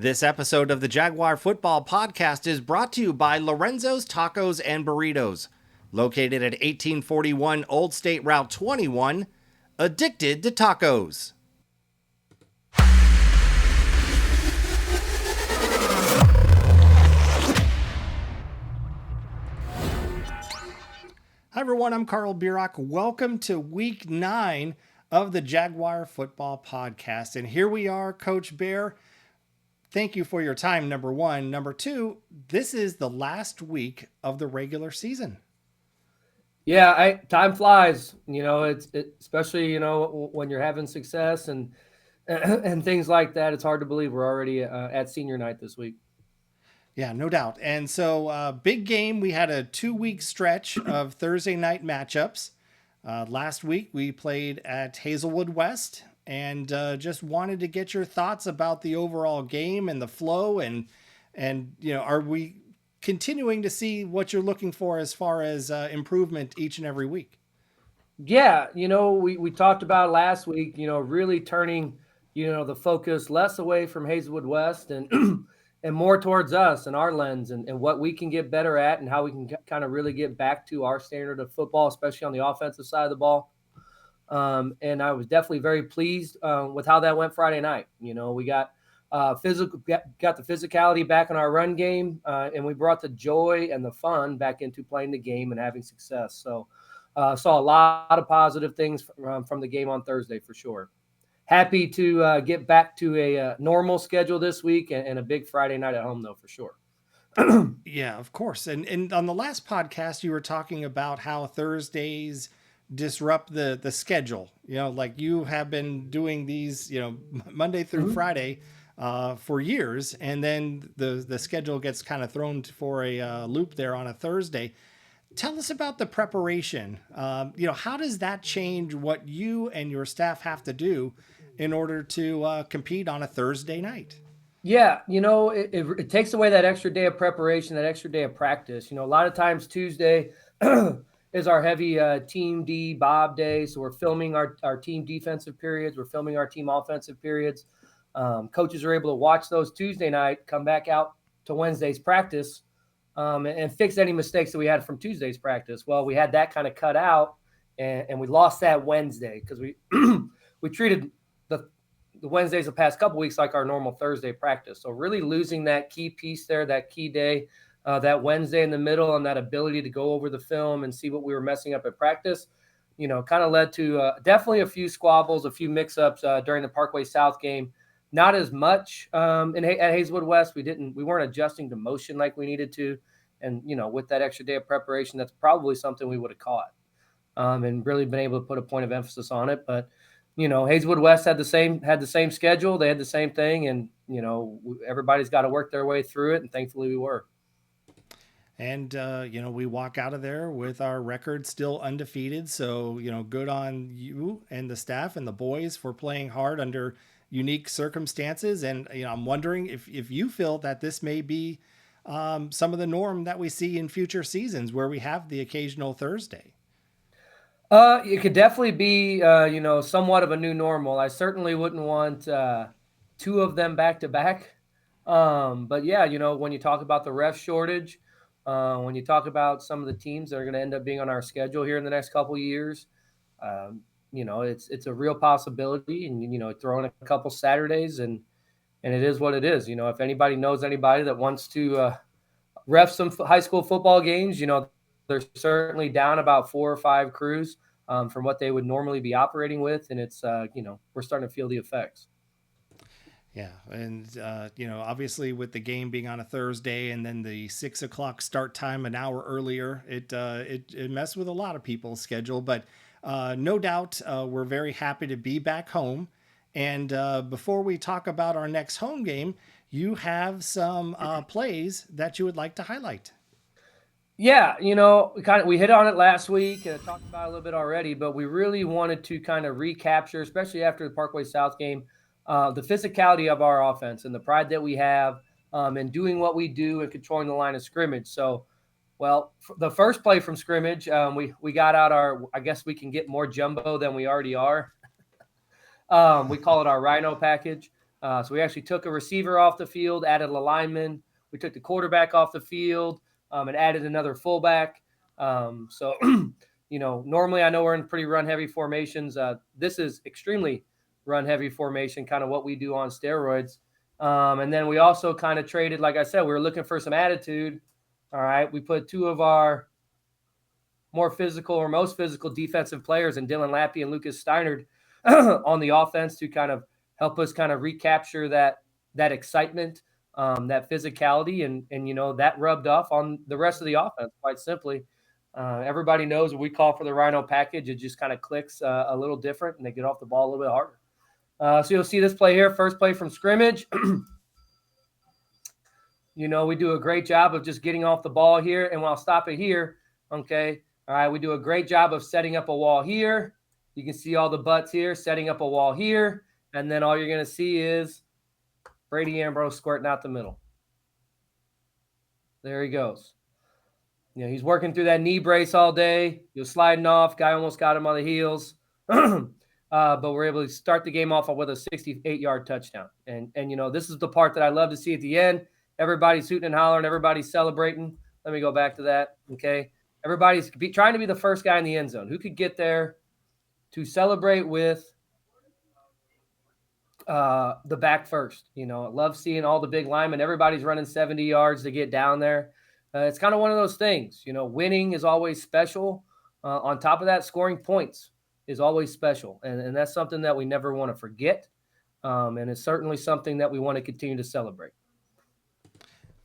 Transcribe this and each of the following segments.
This episode of the Jaguar Football Podcast is brought to you by Lorenzo's Tacos and Burritos, located at 1841 Old State Route 21, addicted to tacos. Hi everyone, I'm Carl Bierock. Welcome to week 9 of the Jaguar Football Podcast. And here we are, Coach Bear. Thank you for your time, number one. Number two, this is the last week of the regular season. Yeah, time flies. It's especially when you're having success and and things like that. It's hard to believe we're already at senior night this week. Yeah, no doubt. And so, big game. We had a 2-week stretch of Thursday night matchups. Last week we played at Hazelwood West, and just wanted to get your thoughts about the overall game and the flow, and are we continuing to see what you're looking for as far as improvement each and every week? Yeah, we talked about last week. Really turning the focus less away from Hazelwood West and and more towards us and our lens and what we can get better at and how we can kind of really get back to our standard of football, especially on the offensive side of the ball. And I was definitely very pleased with how that went Friday night. We got got the physicality back in our run game, and we brought the joy and the fun back into playing the game and having success. So saw a lot of positive things from the game on Thursday for sure. Happy to get back to a normal schedule this week and a big Friday night at home, though, for sure. Yeah, of course. And on the last podcast, you were talking about how Thursdays disrupt the schedule. Like you have been doing these, Monday through Friday for years, and then the schedule gets kind of thrown for a loop there on a Thursday. Tell us about the preparation. How does that change what you and your staff have to do in order to compete on a Thursday night? Yeah, it takes away that extra day of preparation, that extra day of practice. A lot of times Tuesday is our heavy team D Bob day. So we're filming our team defensive periods. We're filming our team offensive periods. Coaches are able to watch those Tuesday night, come back out to Wednesday's practice, and fix any mistakes that we had from Tuesday's practice. Well, we had that kind of cut out, and we lost that Wednesday because we we treated the Wednesdays the past couple weeks like our normal Thursday practice. So really losing that key piece there, that key day, that Wednesday in the middle, and that ability to go over the film and see what we were messing up at practice, kind of led to definitely a few squabbles, a few mix-ups during the Parkway South game. Not as much at Hazelwood West. We weren't adjusting to motion like we needed to. And, with that extra day of preparation, that's probably something we would have caught and really been able to put a point of emphasis on it. But Hazelwood West had the same schedule. They had the same thing, and everybody's got to work their way through it, and thankfully we were. And we walk out of there with our record still undefeated. So good on you and the staff and the boys for playing hard under unique circumstances. And I'm wondering if you feel that this may be some of the norm that we see in future seasons where we have the occasional Thursday. It could definitely be, somewhat of a new normal. I certainly wouldn't want two of them back to back. But yeah, when you talk about the ref shortage, when you talk about some of the teams that are going to end up being on our schedule here in the next couple of years, it's a real possibility. And throw in a couple Saturdays, and it is what it is. If anybody knows anybody that wants to ref some high school football games, they're certainly down about 4 or 5 crews from what they would normally be operating with. And it's, we're starting to feel the effects. Yeah. And, obviously with the game being on a Thursday and then the 6:00 start time an hour earlier, it messed with a lot of people's schedule, but no doubt we're very happy to be back home. And before we talk about our next home game, you have some plays that you would like to highlight. Yeah, we hit on it last week and talked about it a little bit already, but we really wanted to kind of recapture, especially after the Parkway South game, the physicality of our offense and the pride that we have in doing what we do and controlling the line of scrimmage. So, the first play from scrimmage, we got out I guess we can get more jumbo than we already are. We call it our Rhino package. So we actually took a receiver off the field, added a lineman. We took the quarterback off the field, and added another fullback. So, normally I know we're in pretty run heavy formations. This is extremely run heavy formation, kind of what we do on steroids. And then we also kind of traded, like I said, we were looking for some attitude. All right. We put two of our more physical or most physical defensive players in Dylan Lappy and Lucas Steinert on the offense to kind of help us kind of recapture that excitement, that physicality, and that rubbed off on the rest of the offense. Quite simply, everybody knows when we call for the Rhino package, it just kind of clicks a little different, and they get off the ball a little bit harder. So you'll see this play here, first play from scrimmage. We do a great job of just getting off the ball here, and I'll stop it here. Okay. All right. We do a great job of setting up a wall here. You can see all the butts here, setting up a wall here. And then all you're going to see is Brady Ambrose squirting out the middle. There he goes. He's working through that knee brace all day. He was sliding off. Guy almost got him on the heels. But we're able to start the game off with a 68-yard touchdown. And this is the part that I love to see at the end. Everybody's hooting and hollering. Everybody's celebrating. Let me go back to that. Okay. Everybody's trying to be the first guy in the end zone. Who could get there to celebrate with the back first? I love seeing all the big linemen. Everybody's running 70 yards to get down there. It's kind of one of those things. Winning is always special. On top of that, scoring points is always special. And that's something that we never want to forget. And it's certainly something that we want to continue to celebrate.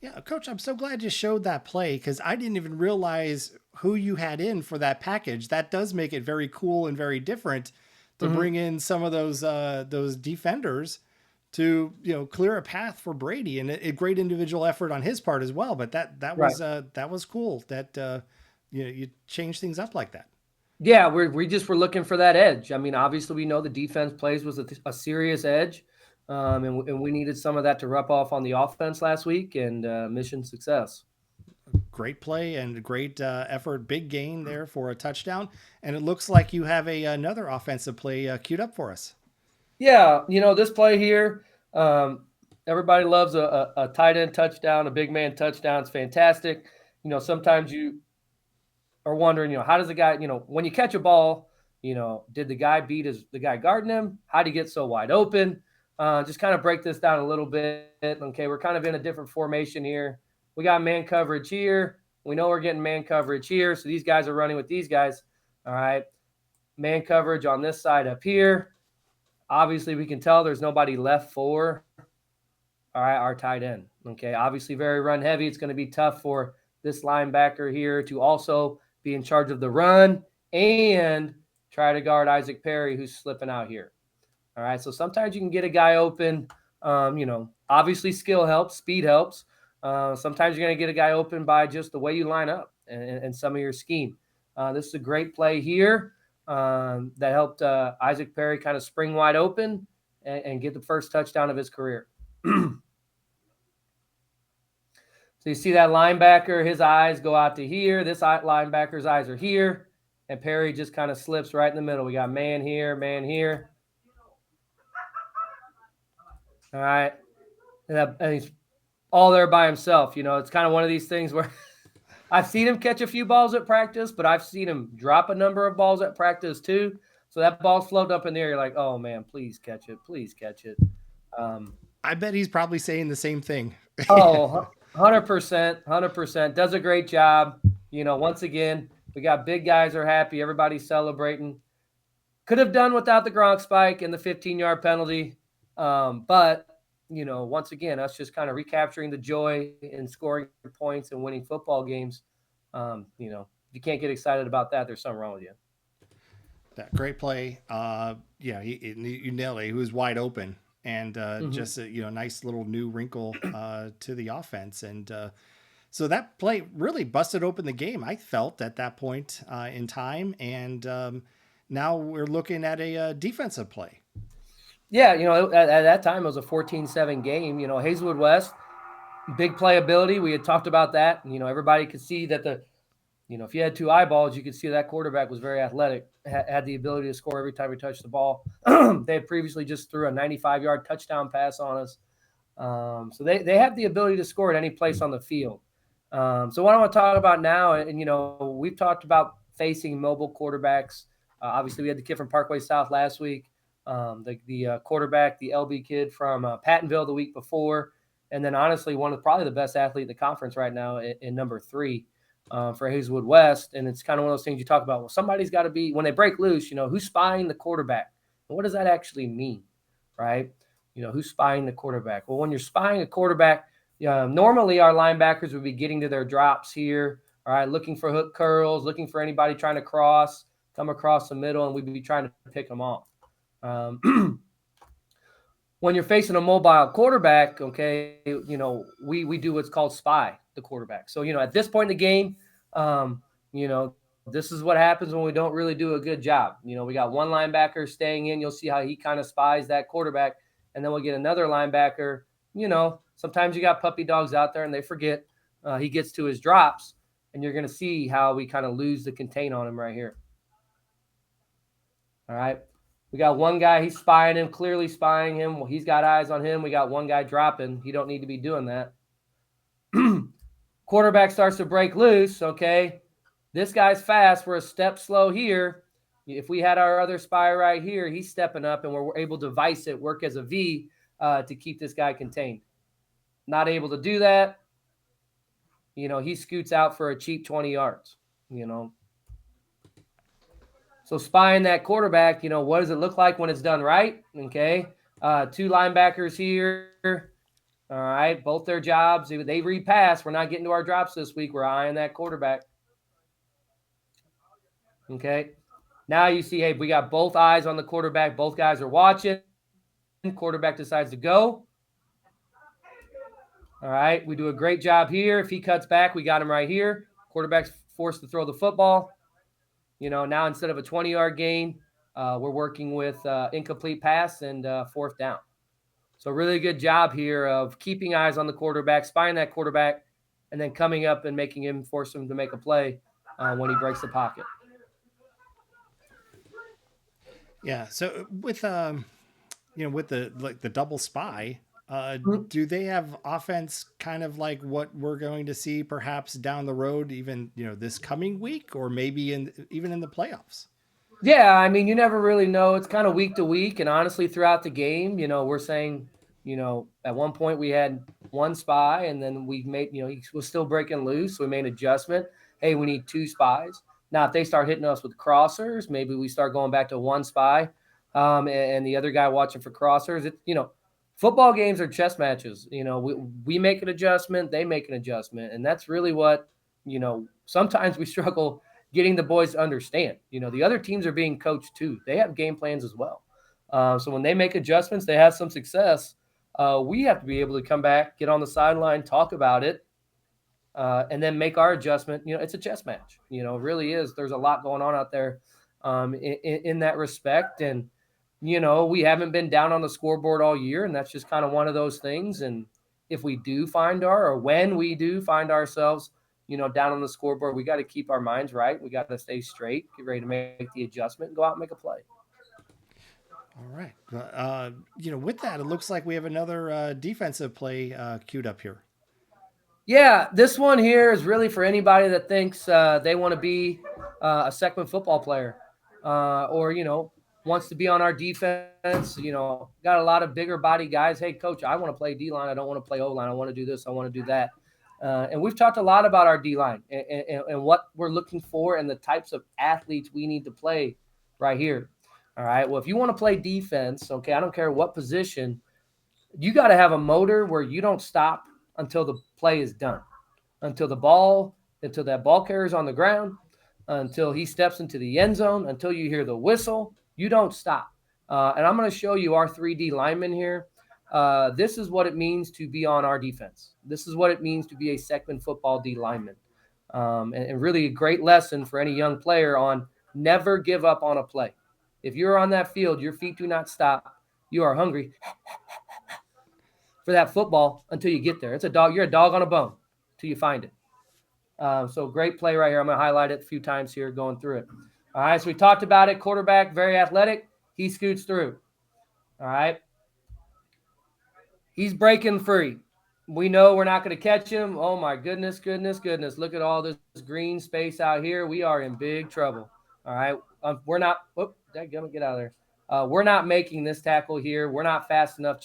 Yeah, Coach, I'm so glad you showed that play because I didn't even realize who you had in for that package. That does make it very cool and very different to bring in some of those defenders to clear a path for Brady, and a great individual effort on his part as well. But that was cool that you changed things up like that. Yeah, we just were looking for that edge. I mean, obviously we know the defense plays was a serious edge. And we needed some of that to rub off on the offense last week, and mission success. Great play and great effort. Big gain there for a touchdown. And it looks like you have another offensive play queued up for us. Yeah, this play here, everybody loves a tight end touchdown, a big man touchdown. It's fantastic. Sometimes you are wondering, how does the guy, when you catch a ball, did the guy beat the guy guarding him? How did he get so wide open? Just kind of break this down a little bit. Okay, we're kind of in a different formation here. We got man coverage here. We know we're getting man coverage here. So these guys are running with these guys. All right. Man coverage on this side up here. Obviously, we can tell there's nobody left for, all right, our tight end. Okay, obviously very run heavy. It's going to be tough for this linebacker here to also be in charge of the run and try to guard Isaac Perry, who's slipping out here. All right, so sometimes you can get a guy open. Obviously skill helps, speed helps. Sometimes you're going to get a guy open by just the way you line up and some of your scheme. This is a great play here that helped Isaac Perry kind of spring wide open and get the first touchdown of his career. So you see that linebacker, his eyes go out to here. This linebacker's eyes are here. And Perry just kind of slips right in the middle. We got man here, man here. All right. And he's all there by himself. It's kind of one of these things where I've seen him catch a few balls at practice, but I've seen him drop a number of balls at practice too. So that ball's floating up in the air. You're like, oh, man, please catch it. Please catch it. I bet he's probably saying the same thing. 100%. 100%. Does a great job. Once again, we got big guys are happy. Everybody's celebrating. Could have done without the Gronk spike and the 15-yard penalty. But, once again, us just kind of recapturing the joy in scoring points and winning football games. If you can't get excited about that, there's something wrong with you. That great play. You nailed it. He was wide open and just a nice little new wrinkle to the offense. And so that play really busted open the game, I felt, at that point in time. And now we're looking at a defensive play. Yeah, at that time, it was a 14-7 game. Hazelwood West, big playability. We had talked about that. Everybody could see that the If you had two eyeballs, you could see that quarterback was very athletic, had the ability to score every time he touched the ball. They had previously just threw a 95-yard touchdown pass on us. So they have the ability to score at any place on the field. So what I want to talk about now, and we've talked about facing mobile quarterbacks. Obviously, we had the kid from Parkway South last week, the quarterback, the LB kid from Pattonville the week before, and then honestly one of probably the best athlete in the conference right now in number 3 for Hazelwood West. And it's kind of one of those things you talk about. Well, somebody's got to be when they break loose. Who's spying the quarterback, and what does that actually mean, right? Who's spying the quarterback? Well, when you're spying a quarterback, normally our linebackers would be getting to their drops here, all right, looking for hook curls, looking for anybody trying to come across the middle, and we'd be trying to pick them off. When you're facing a mobile quarterback, okay, we do what's called spy the quarterback. So, at this point in the game, this is what happens when we don't really do a good job. We got one linebacker staying in. You'll see how he kind of spies that quarterback. And then we'll get another linebacker. Sometimes you got puppy dogs out there and they forget. He gets to his drops, and you're going to see how we kind of lose the contain on him right here. All right. We got one guy, he's spying him, clearly spying him. Well, he's got eyes on him. We got one guy dropping. He don't need to be doing that. Quarterback starts to break loose, okay? This guy's fast. We're a step slow here. If we had our other spy right here, he's stepping up, and we're able to vice it, work as a V to keep this guy contained. Not able to do that. He scoots out for a cheap 20 yards, So spying that quarterback, what does it look like when it's done right? Okay. Two linebackers here. All right. Both their jobs. They repass. We're not getting to our drops this week. We're eyeing that quarterback. Okay. Now you see, hey, we got both eyes on the quarterback. Both guys are watching. Quarterback decides to go. All right. We do a great job here. If he cuts back, we got him right here. Quarterback's forced to throw the football. Now instead of a 20-yard gain, we're working with incomplete pass and fourth down. So really good job here of keeping eyes on the quarterback, spying that quarterback, and then coming up and force him to make a play when he breaks the pocket. Yeah. So with with the double spy, do they have offense kind of like what we're going to see perhaps down the road, even this coming week, or maybe even in the playoffs? Yeah, I mean, you never really know. It's kind of week to week, and honestly, throughout the game, we're saying, at one point we had one spy, and then we made, he was still breaking loose, so we made an adjustment. Hey, we need two spies. Now, if they start hitting us with crossers, maybe we start going back to one spy, and the other guy watching for crossers. Football games are chess matches. We make an adjustment, they make an adjustment, and that's really what sometimes we struggle getting the boys to understand. The other teams are being coached too. They have game plans as well. So when they make adjustments, they have some success. We have to be able to come back, get on the sideline, talk about it, and then make our adjustment. It's a chess match. It really is. There's a lot going on out there in that respect. And, we haven't been down on the scoreboard all year, and that's just kind of one of those things. And if we do when we do find ourselves, down on the scoreboard, we got to keep our minds right. We got to stay straight, get ready to make the adjustment, and go out and make a play. All right. With that, it looks like we have another defensive play queued up here. Yeah, this one here is really for anybody that thinks they want to be a Seckman football player or, wants to be on our defense. Got a lot of bigger body guys. Hey, coach, I want to play D-line. I don't want to play O-line. I want to do this. I want to do that. And we've talked a lot about our D-line and what we're looking for and the types of athletes we need to play right here. All right. Well, if you want to play defense, okay, I don't care what position, you got to have a motor where you don't stop until the play is done, until that ball carrier's on the ground, until he steps into the end zone, until you hear the whistle. You don't stop. And I'm going to show you our 3D linemen here. This is what it means to be on our defense. This is what it means to be a Seckman football D lineman. And really a great lesson for any young player on never give up on a play. If you're on that field, your feet do not stop. You are hungry for that football until you get there. It's a dog. You're a dog on a bone till you find it. So great play right here. I'm going to highlight it a few times here going through it. All right, so we talked about it. Quarterback, very athletic. He scoots through. All right. He's breaking free. We know we're not going to catch him. Oh, my goodness, goodness, goodness. Look at all this green space out here. We are in big trouble. All right. We're not, whoop, get out of there. We're not making this tackle here. We're not fast enough.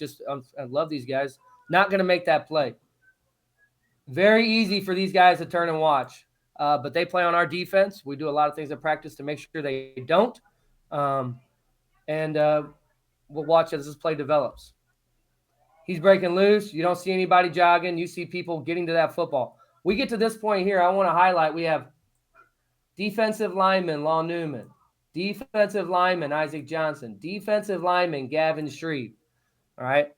I love these guys. Not going to make that play. Very easy for these guys to turn and watch. But they play on our defense. We do a lot of things in practice to make sure they don't. And we'll watch as this play develops. He's breaking loose. You don't see anybody jogging. You see people getting to that football. We get to this point here. I want to highlight we have defensive lineman Law Newman, defensive lineman Isaac Johnson, defensive lineman Gavin Shreve. All right.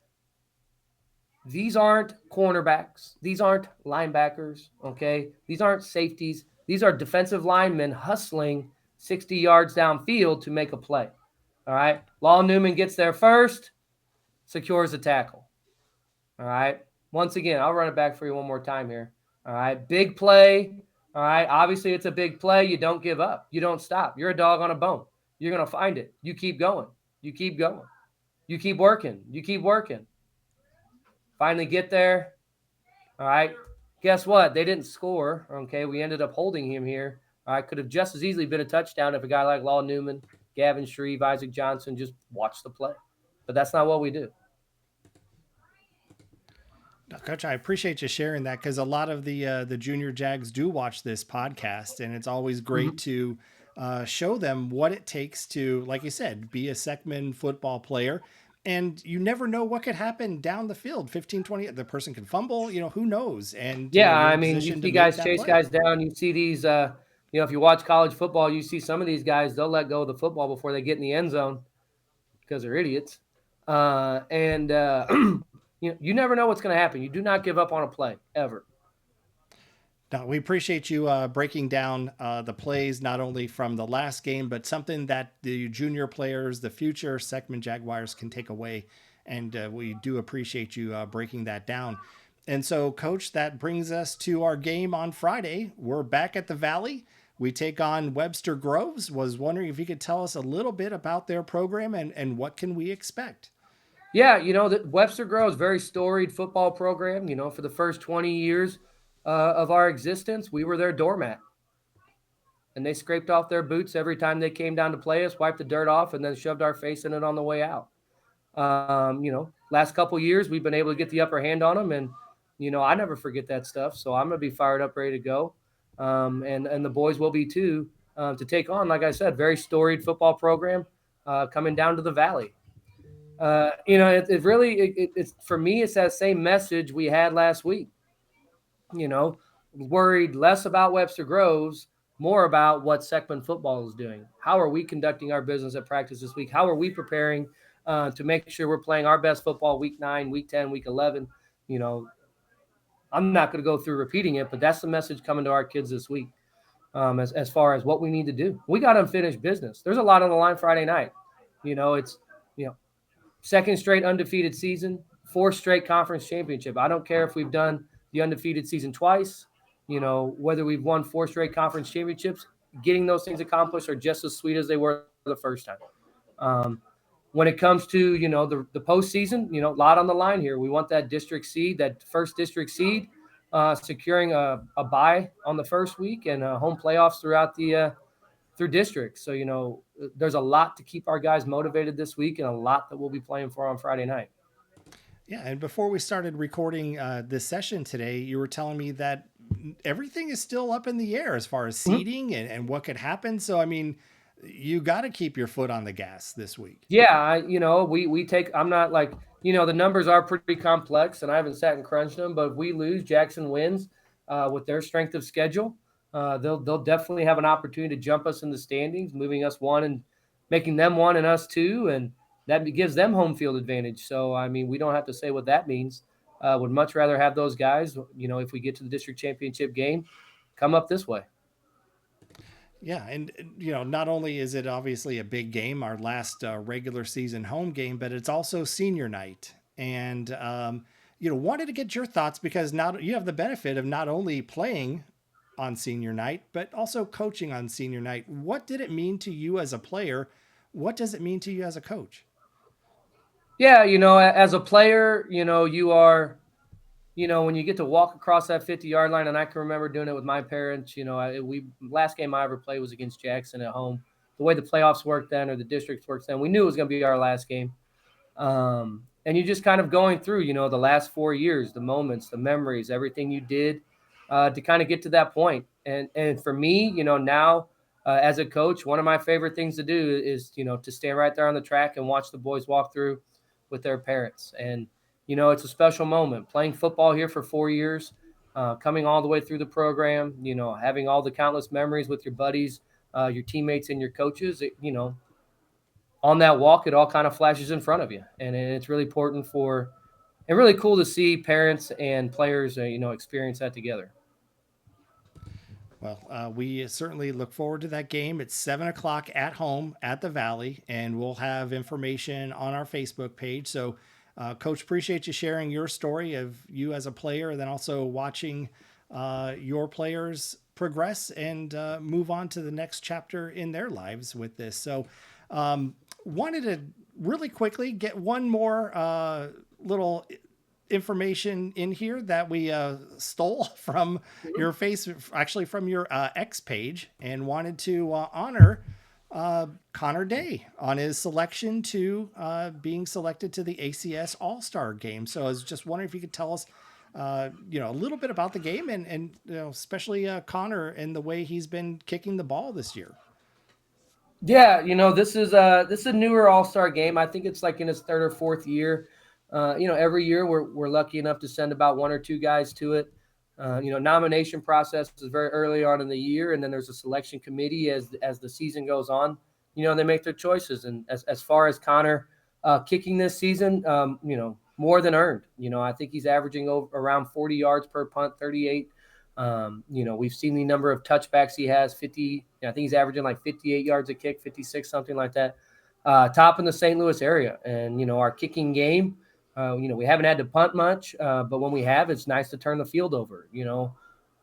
These aren't cornerbacks. These aren't linebackers. Okay. These aren't safeties. These are defensive linemen hustling 60 yards downfield to make a play. All right. Law Newman gets there first, secures the tackle. All right. Once again, I'll run it back for you one more time here. All right. Big play. All right. Obviously, it's a big play. You don't give up. You don't stop. You're a dog on a bone. You're going to find it. You keep going. You keep going. You keep working. You keep working. Finally get there. All right. Guess what? They didn't score. Okay. We ended up holding him here. All right. Could have just as easily been a touchdown if a guy like Law Newman, Gavin Shreve, Isaac Johnson just watched the play. But that's not what we do. Coach, I appreciate you sharing that because a lot of the junior Jags do watch this podcast, and it's always great to show them what it takes to, like you said, be a Seckman football player. And you never know what could happen down the field. 15, 20, the person can fumble, who knows? And yeah, I mean, you see guys chase play. guys down. You see these, if you watch college football, you see some of these guys, they'll let go of the football before they get in the end zone because they're idiots. You never know what's going to happen. You do not give up on a play ever. No, we appreciate you breaking down the plays, not only from the last game, but something that the junior players, the future Seckman Jaguars can take away. And we do appreciate you breaking that down. And so, Coach, that brings us to our game on Friday. We're back at the Valley. We take on Webster Groves. Was wondering if you could tell us a little bit about their program and what can we expect? Yeah, the Webster Groves, very storied football program. For the first 20 years of our existence, we were their doormat. And they scraped off their boots every time they came down to play us, wiped the dirt off, and then shoved our face in it on the way out. Last couple years, we've been able to get the upper hand on them. And, I never forget that stuff. So I'm going to be fired up, ready to go. And the boys will be too, to take on, like I said, very storied football program coming down to the Valley. It's for me, it's that same message we had last week. Worried less about Webster Groves, more about what Seckman football is doing. How are we conducting our business at practice this week? How are we preparing to make sure we're playing our best football week 9, week 10, week 11? I'm not going to go through repeating it, but that's the message coming to our kids this week as far as what we need to do. We got unfinished business. There's a lot on the line Friday night. It's second straight undefeated season, 4th straight conference championship. I don't care if we've done the undefeated season twice, whether we've won 4 straight conference championships, getting those things accomplished are just as sweet as they were the first time. When it comes to, the postseason, a lot on the line here. We want that district seed, that first district seed, securing a bye on the first week and home playoffs throughout through districts. So, there's a lot to keep our guys motivated this week and a lot that we'll be playing for on Friday night. Yeah. And before we started recording this session today, you were telling me that everything is still up in the air as far as seeding and what could happen. So, I mean, you got to keep your foot on the gas this week. Yeah. We take, I'm not like, the numbers are pretty complex and I haven't sat and crunched them, but if we lose, Jackson wins with their strength of schedule. They'll definitely have an opportunity to jump us in the standings, moving us 1 and making them 1 and us 2. And that gives them home field advantage. So, I mean, we don't have to say what that means. Would much rather have those guys, if we get to the district championship game, come up this way. Yeah. And, not only is it obviously a big game, our last regular season home game, but it's also senior night. And, wanted to get your thoughts because now you have the benefit of not only playing on senior night, but also coaching on senior night. What did it mean to you as a player? What does it mean to you as a coach? Yeah, as a player, you are, when you get to walk across that 50-yard line, and I can remember doing it with my parents. We last game I ever played was against Jackson at home. The way the playoffs worked then, or the districts worked then, we knew it was going to be our last game. And you just kind of going through, the last 4 years, the moments, the memories, everything you did to kind of get to that point. And for me, now as a coach, one of my favorite things to do is, to stand right there on the track and watch the boys walk through with their parents. And, it's a special moment playing football here for 4 years, coming all the way through the program, having all the countless memories with your buddies, your teammates and your coaches, on that walk, it all kind of flashes in front of you. And it's really important and really cool to see parents and players, experience that together. Well, we certainly look forward to that game. It's 7 o'clock at home at the Valley, and we'll have information on our Facebook page. So, Coach, appreciate you sharing your story of you as a player, and then also watching your players progress and move on to the next chapter in their lives with this. So, wanted to really quickly get one more little information in here that we stole from your face, actually from your X page, and wanted to honor Connor Day on his selection to being selected to the ACS All-Star game. So I was just wondering if you could tell us, a little bit about the game and especially Connor and the way he's been kicking the ball this year. Yeah, this is a newer All-Star game. I think it's like in its third or fourth year. Every year we're lucky enough to send about one or two guys to it. Nomination process is very early on in the year, and then there's a selection committee as the season goes on. They make their choices. And as far as Connor kicking this season, more than earned. I think he's averaging around 40 yards per punt, 38. We've seen the number of touchbacks he has, 50. I think he's averaging like 58 yards a kick, 56, something like that. Top in the St. Louis area. And, our kicking game, we haven't had to punt much, but when we have, it's nice to turn the field over.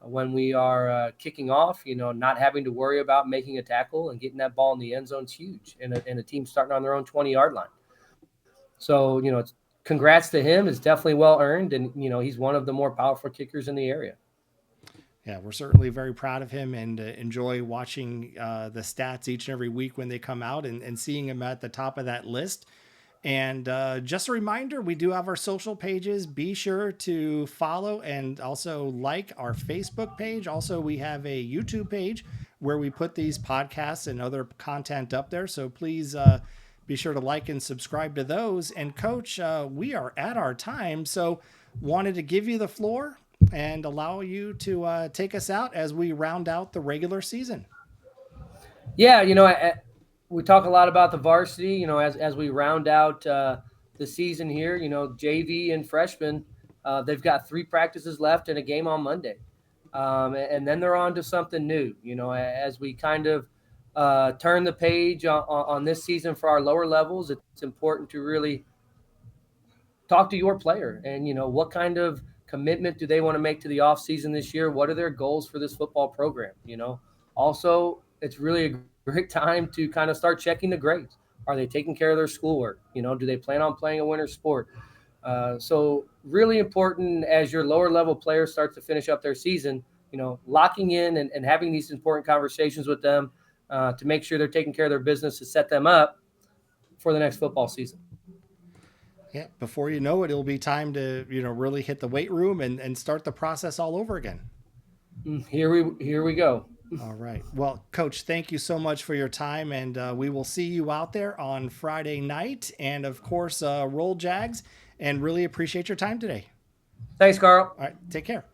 When we are kicking off, not having to worry about making a tackle and getting that ball in the end zone is huge. And a team starting on their own 20-yard line. So, it's congrats to him. It's definitely well earned. And, he's one of the more powerful kickers in the area. Yeah, we're certainly very proud of him and enjoy watching the stats each and every week when they come out and seeing him at the top of that list. And just a reminder, we do have our social pages. Be sure to follow and also like our Facebook page. Also, we have a YouTube page where we put these podcasts and other content up there. So please be sure to like and subscribe to those. And Coach, we are at our time. So wanted to give you the floor and allow you to take us out as we round out the regular season. Yeah, we talk a lot about the varsity, as we round out the season here, JV and freshmen, they've got 3 practices left and a game on Monday. And then they're on to something new, as we kind of turn the page on this season for our lower levels. It's important to really talk to your player and, what kind of commitment do they want to make to the off season this year? What are their goals for this football program? Also, it's really a great time to kind of start checking the grades. Are they taking care of their schoolwork? Do they plan on playing a winter sport? So really important as your lower level players start to finish up their season, locking in and having these important conversations with them to make sure they're taking care of their business to set them up for the next football season. Yeah, before you know it, it'll be time to really hit the weight room and start the process all over again. Here we go. All right. Well, Coach, thank you so much for your time, and we will see you out there on Friday night. And of course, roll Jags, and really appreciate your time today. Thanks, Carl. All right, take care.